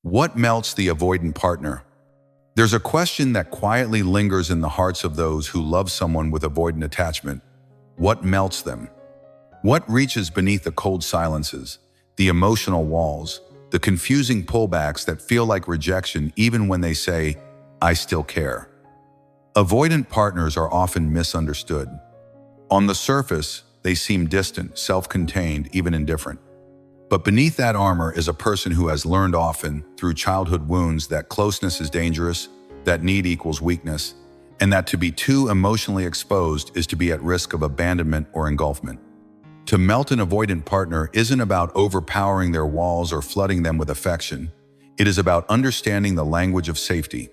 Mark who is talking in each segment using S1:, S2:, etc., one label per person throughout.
S1: What melts the avoidant partner? There's a question that quietly lingers in the hearts of those who love someone with avoidant attachment. What melts them? What reaches beneath the cold silences, the emotional walls, the confusing pullbacks that feel like rejection even when they say, "I still care"? Avoidant partners are often misunderstood. On the surface, they seem distant, self-contained, even indifferent. But beneath that armor is a person who has learned often, through childhood wounds, that closeness is dangerous, that need equals weakness, and that to be too emotionally exposed is to be at risk of abandonment or engulfment. To melt an avoidant partner isn't about overpowering their walls or flooding them with affection. It is about understanding the language of safety.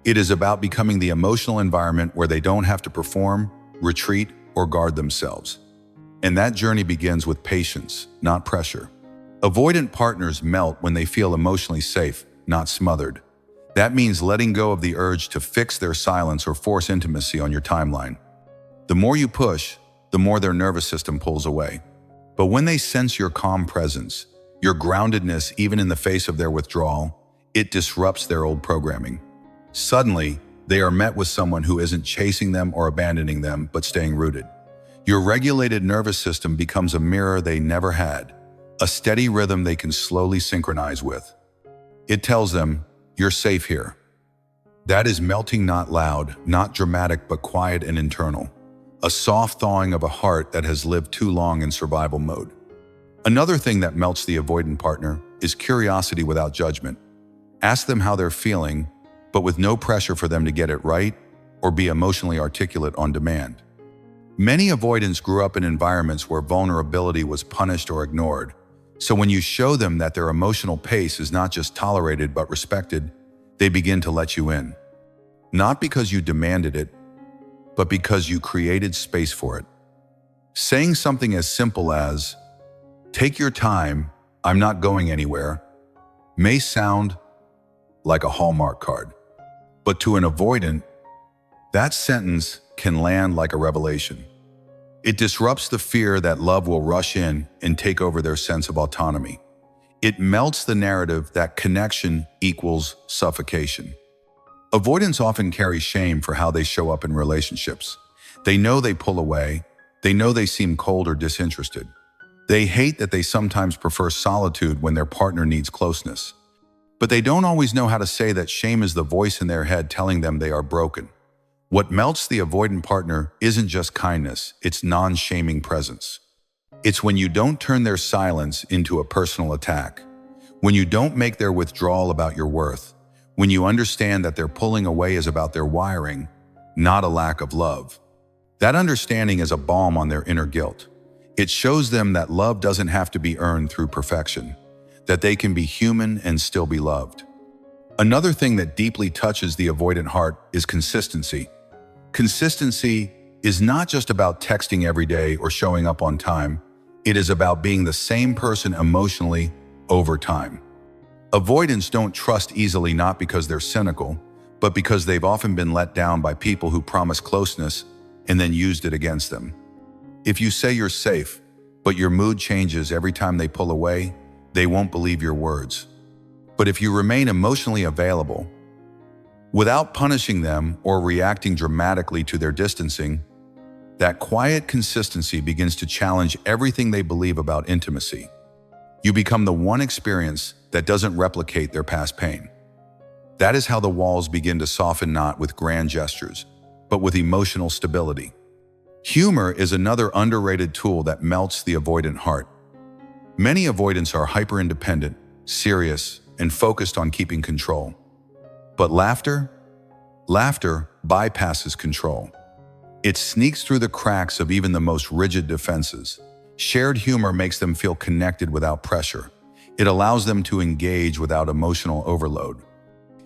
S1: It is about becoming the emotional environment where they don't have to perform, retreat, or guard themselves. And that journey begins with patience, not pressure. Avoidant partners melt when they feel emotionally safe, not smothered. That means letting go of the urge to fix their silence or force intimacy on your timeline. The more you push, the more their nervous system pulls away. But when they sense your calm presence, your groundedness even in the face of their withdrawal, it disrupts their old programming. Suddenly, they are met with someone who isn't chasing them or abandoning them, but staying rooted. Your regulated nervous system becomes a mirror they never had, a steady rhythm they can slowly synchronize with. It tells them, "You're safe here." That is melting, not loud, not dramatic, but quiet and internal. A soft thawing of a heart that has lived too long in survival mode. Another thing that melts the avoidant partner is curiosity without judgment. Ask them how they're feeling, but with no pressure for them to get it right or be emotionally articulate on demand. Many avoidants grew up in environments where vulnerability was punished or ignored. So when you show them that their emotional pace is not just tolerated but respected, they begin to let you in. Not because you demanded it, but because you created space for it. Saying something as simple as, "Take your time, I'm not going anywhere," may sound like a Hallmark card. But to an avoidant, that sentence can land like a revelation. It disrupts the fear that love will rush in and take over their sense of autonomy. It melts the narrative that connection equals suffocation. Avoidants often carry shame for how they show up in relationships. They know they pull away. They know they seem cold or disinterested. They hate that they sometimes prefer solitude when their partner needs closeness. But they don't always know how to say that shame is the voice in their head telling them they are broken. What melts the avoidant partner isn't just kindness, it's non-shaming presence. It's when you don't turn their silence into a personal attack, when you don't make their withdrawal about your worth, when you understand that their pulling away is about their wiring, not a lack of love. That understanding is a balm on their inner guilt. It shows them that love doesn't have to be earned through perfection, that they can be human and still be loved. Another thing that deeply touches the avoidant heart is consistency. Consistency is not just about texting every day or showing up on time. It is about being the same person emotionally over time. Avoidants don't trust easily, not because they're cynical, but because they've often been let down by people who promised closeness and then used it against them. If you say you're safe, but your mood changes every time they pull away, they won't believe your words. But if you remain emotionally available, without punishing them or reacting dramatically to their distancing, that quiet consistency begins to challenge everything they believe about intimacy. You become the one experience that doesn't replicate their past pain. That is how the walls begin to soften, not with grand gestures, but with emotional stability. Humor is another underrated tool that melts the avoidant heart. Many avoidants are hyper-independent, serious, and focused on keeping control. But laughter bypasses control. It sneaks through the cracks of even the most rigid defenses. Shared humor makes them feel connected without pressure. It allows them to engage without emotional overload.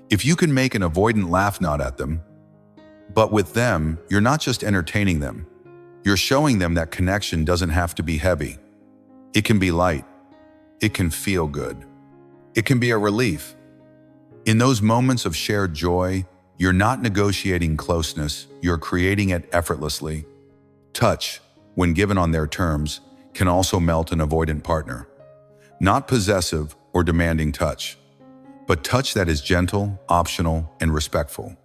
S1: If you can make an avoidant laugh, not at them, but with them, you're not just entertaining them. You're showing them that connection doesn't have to be heavy. It can be light. It can feel good. It can be a relief. In those moments of shared joy, you're not negotiating closeness, you're creating it effortlessly. Touch, when given on their terms, can also melt an avoidant partner. Not possessive or demanding touch, but touch that is gentle, optional, and respectful.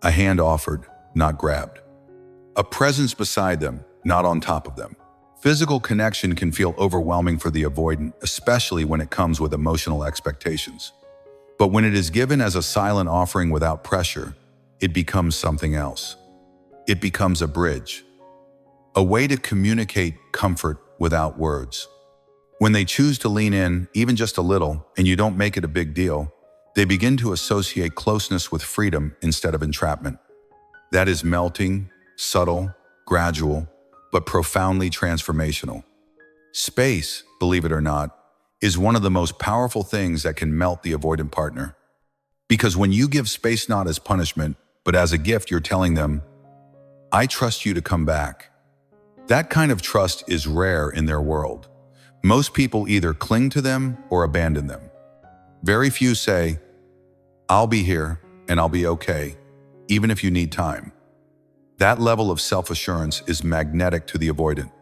S1: A hand offered, not grabbed. A presence beside them, not on top of them. Physical connection can feel overwhelming for the avoidant, especially when it comes with emotional expectations. But when it is given as a silent offering without pressure, it becomes something else. It becomes a bridge. A way to communicate comfort without words. When they choose to lean in, even just a little, and you don't make it a big deal, they begin to associate closeness with freedom instead of entrapment. That is melting, subtle, gradual, but profoundly transformational. Space, believe it or not, is one of the most powerful things that can melt the avoidant partner. Because when you give space not as punishment, but as a gift, you're telling them, I trust you to come back. That kind of trust is rare in their world. Most people either cling to them or abandon them. Very few say, I'll be here and I'll be okay, even if you need time. That level of self-assurance is magnetic to the avoidant.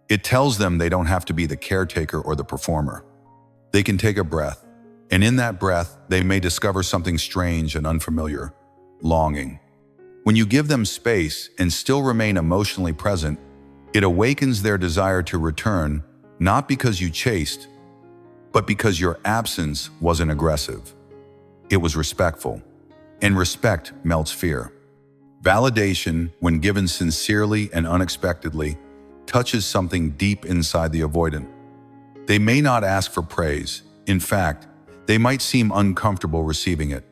S1: It tells them they don't have to be the caretaker or the performer. They can take a breath, and in that breath, they may discover something strange and unfamiliar, longing. When you give them space and still remain emotionally present, it awakens their desire to return, not because you chased, but because your absence wasn't aggressive. It was respectful, and respect melts fear. Validation, when given sincerely and unexpectedly, touches something deep inside the avoidant. They may not ask for praise. In fact, they might seem uncomfortable receiving it.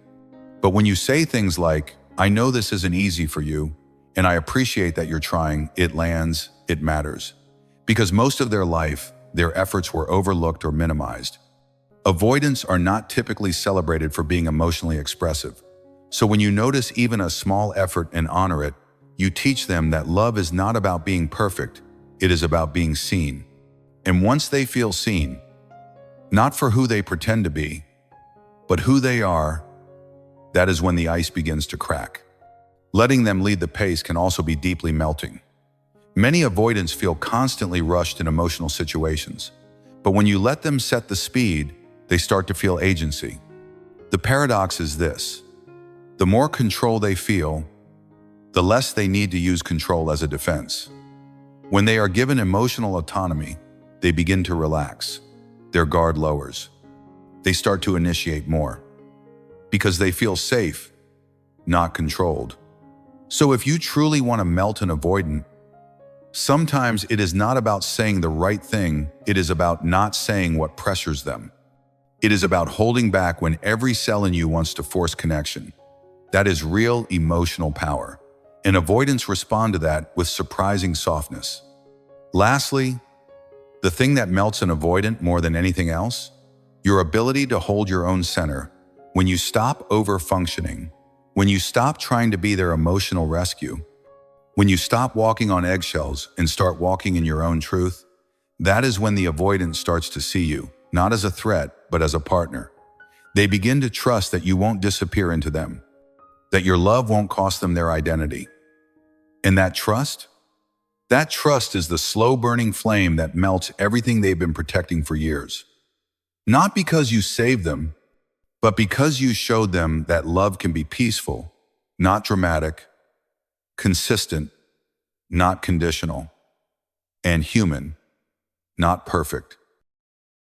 S1: But when you say things like, I know this isn't easy for you, and I appreciate that you're trying, it lands, it matters. Because most of their life, their efforts were overlooked or minimized. Avoidants are not typically celebrated for being emotionally expressive. So when you notice even a small effort and honor it, you teach them that love is not about being perfect, it is about being seen. And once they feel seen, not for who they pretend to be, but who they are, that is when the ice begins to crack. Letting them lead the pace can also be deeply melting. Many avoidants feel constantly rushed in emotional situations, but when you let them set the speed, they start to feel agency. The paradox is this: the more control they feel, the less they need to use control as a defense. When they are given emotional autonomy, they begin to relax. Their guard lowers. They start to initiate more because they feel safe, not controlled. So if you truly want to melt an avoidant, sometimes it is not about saying the right thing, it is about not saying what pressures them. It is about holding back when every cell in you wants to force connection. That is real emotional power, and avoidants respond to that with surprising softness. Lastly, the thing that melts an avoidant more than anything else, your ability to hold your own center. When you stop over-functioning, when you stop trying to be their emotional rescue, when you stop walking on eggshells and start walking in your own truth, that is when the avoidant starts to see you, not as a threat, but as a partner. They begin to trust that you won't disappear into them, that your love won't cost them their identity. And that trust is the slow-burning flame that melts everything they've been protecting for years. Not because you saved them, but because you showed them that love can be peaceful, not dramatic, consistent, not conditional, and human, not perfect.